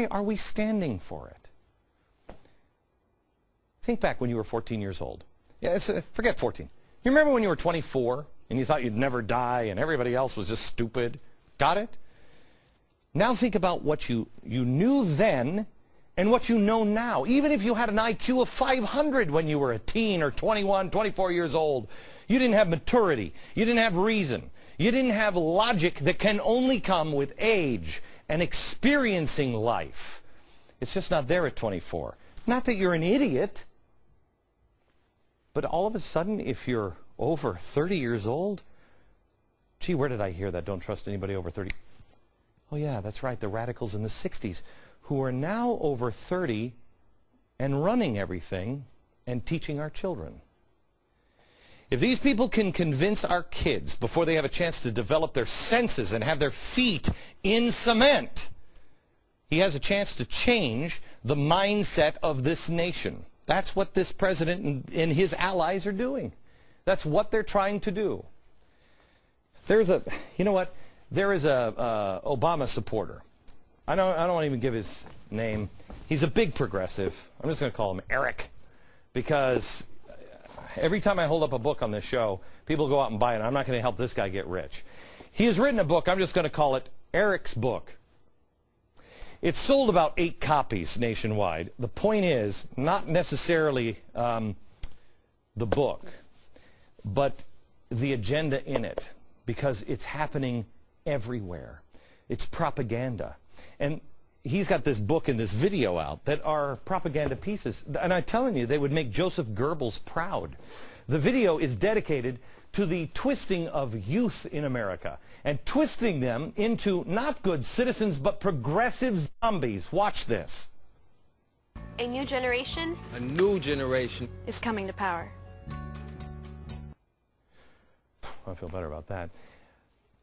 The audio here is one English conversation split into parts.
why are we standing for it? Think back when you were 14 years old. Yeah, forget 14. You remember when you were 24 and you thought you'd never die and everybody else was just stupid? Got it? Now think about what you knew then and what you know now. Even if you had an IQ of 500 when you were a teen or 21, 24 years old, you didn't have maturity. You didn't have reason. You didn't have logic that can only come with age and experiencing life. It's just not there at 24. Not that you're an idiot, but all of a sudden, if you're over 30 years old, gee, where did I hear that? Don't trust anybody over 30. Oh yeah, that's right, the radicals in the 60s who are now over 30 and running everything and teaching our children. If these people can convince our kids before they have a chance to develop their senses and have their feet in cement, he has a chance to change the mindset of this nation. That's what this president and his allies are doing. That's what they're trying to do. There's a, you know what? There is a Obama supporter. I don't want to even give his name. He's a big progressive. I'm just going to call him Eric, because every time I hold up a book on this show, people go out and buy it. I'm not going to help this guy get rich. He has written a book. I'm just going to call it Eric's Book. It's sold about 8 copies nationwide. The point is not necessarily the book, but the agenda in it, because it's happening everywhere. It's propaganda. And he's got this book and this video out that are propaganda pieces. And I'm telling you, they would make Joseph Goebbels proud. The video is dedicated to the twisting of youth in America and twisting them into not good citizens but progressive zombies. Watch this. A new generation? A new generation is coming to power. I feel better about that.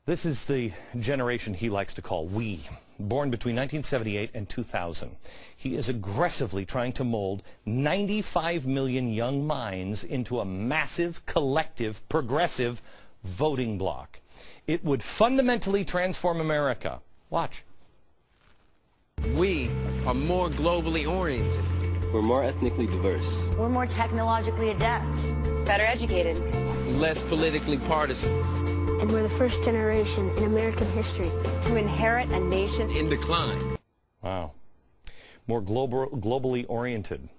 This is the generation he likes to call we, born between 1978 and 2000. He is aggressively trying to mold 95 million young minds into a massive, collective, progressive voting bloc. It would fundamentally transform America. Watch. We are more globally oriented. We're more ethnically diverse. We're more technologically adept. Better educated. Less politically partisan. And we're the first generation in American history to inherit a nation in decline. Wow. More globally oriented.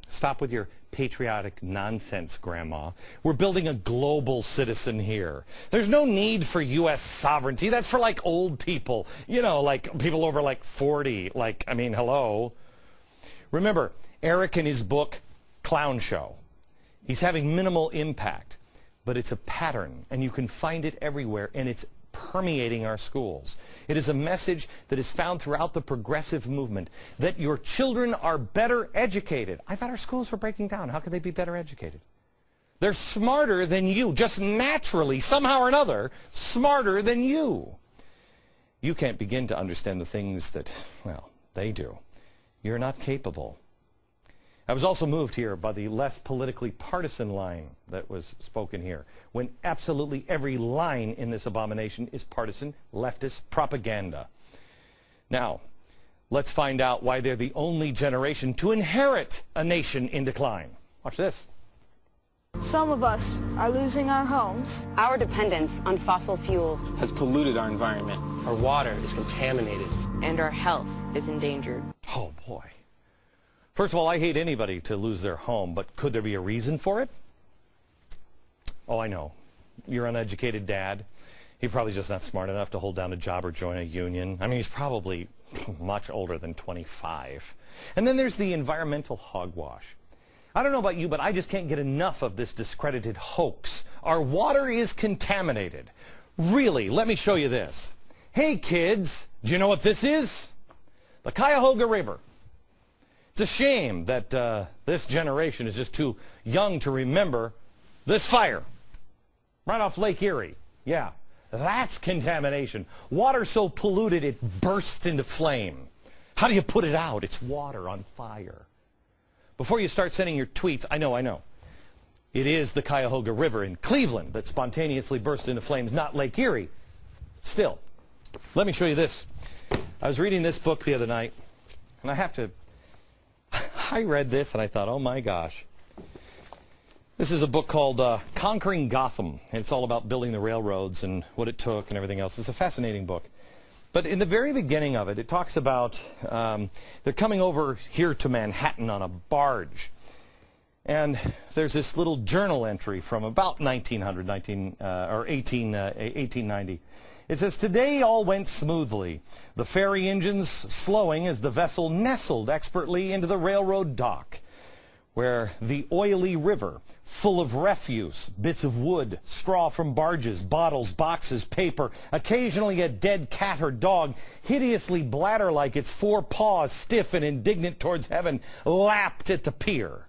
Stop with your patriotic nonsense, Grandma. We're building a global citizen here. There's no need for U.S. sovereignty. That's for, like, old people. You know, like people over, like, 40. Like, I mean, hello. Remember, Eric in his book, Clown Show. He's having minimal impact, but it's a pattern, and you can find it everywhere, and it's permeating our schools. It is a message that is found throughout the progressive movement, that your children are better educated. I thought our schools were breaking down. How could they be better educated? They're smarter than you, just naturally, somehow or another, smarter than you. You can't begin to understand the things that, well, they do. You're not capable. I was also moved here by the less politically partisan line that was spoken here, when absolutely every line in this abomination is partisan, leftist propaganda. Now, let's find out why they're the only generation to inherit a nation in decline. Watch this. Some of us are losing our homes. Our dependence on fossil fuels has polluted our environment. Our water is contaminated. And our health is endangered. Oh, boy. First of all, I hate anybody to lose their home, but could there be a reason for it? Oh, I know. Your uneducated dad, he's probably just not smart enough to hold down a job or join a union. I mean, he's probably much older than 25. And then there's the environmental hogwash. I don't know about you, but I just can't get enough of this discredited hoax. Our water is contaminated. Really, let me show you this. Hey, kids, do you know what this is? The Cuyahoga River. It's a shame that this generation is just too young to remember this fire right off Lake Erie. Yeah, that's contamination. Water so polluted it bursts into flame. How do you put it out? It's water on fire. Before you start sending your tweets, I know. It is the Cuyahoga River in Cleveland that spontaneously burst into flames, not Lake Erie. Still, let me show you this. I was reading this book the other night. And I read this and I thought, oh my gosh. This is a book called Conquering Gotham. And it's all about building the railroads and what it took and everything else. It's a fascinating book. But in the very beginning of it, it talks about they're coming over here to Manhattan on a barge. And there's this little journal entry from about 1890. It says, "Today all went smoothly, the ferry engines slowing as the vessel nestled expertly into the railroad dock, where the oily river, full of refuse, bits of wood, straw from barges, bottles, boxes, paper, occasionally a dead cat or dog, hideously bladder-like, its four paws stiff and indignant towards heaven, lapped at the pier."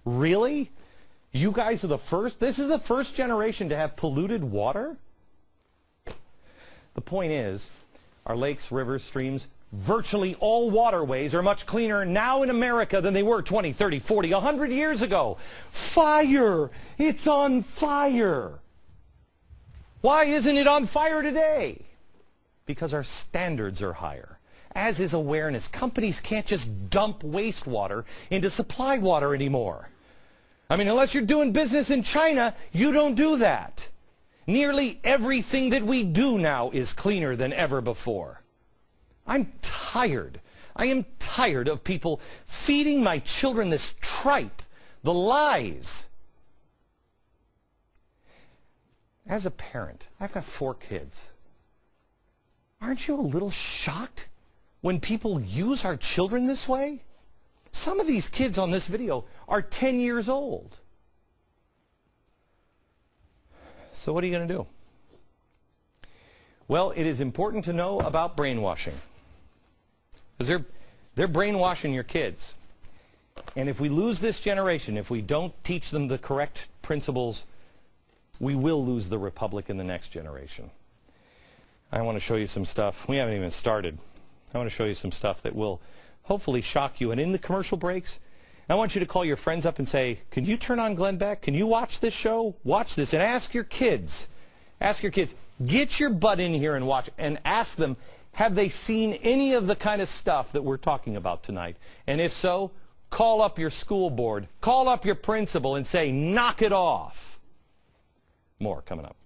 Really? You guys are the first? This is the first generation to have polluted water? The point is, our lakes, rivers, streams, virtually all waterways are much cleaner now in America than they were 20, 30, 40, 100 years ago. Fire! It's on fire! Why isn't it on fire today? Because our standards are higher. As is awareness. Companies can't just dump wastewater into supply water anymore. I mean, unless you're doing business in China, you don't do that. Nearly everything that we do now is cleaner than ever before. I'm tired. I am tired of people feeding my children this tripe, the lies. As a parent, I've got 4 kids. Aren't you a little shocked when people use our children this way? Some of these kids on this video are 10 years old. So what are you going to do? Well, it is important to know about brainwashing. Because they're brainwashing your kids. And if we lose this generation, if we don't teach them the correct principles, we will lose the republic in the next generation. I want to show you some stuff. We haven't even started. I want to show you some stuff that will hopefully shock you. And in the commercial breaks, I want you to call your friends up and say, can you turn on Glenn Beck? Can you watch this show? Watch this. And ask your kids. Ask your kids. Get your butt in here and watch. And ask them, have they seen any of the kind of stuff that we're talking about tonight? And if so, call up your school board. Call up your principal and say, knock it off. More coming up.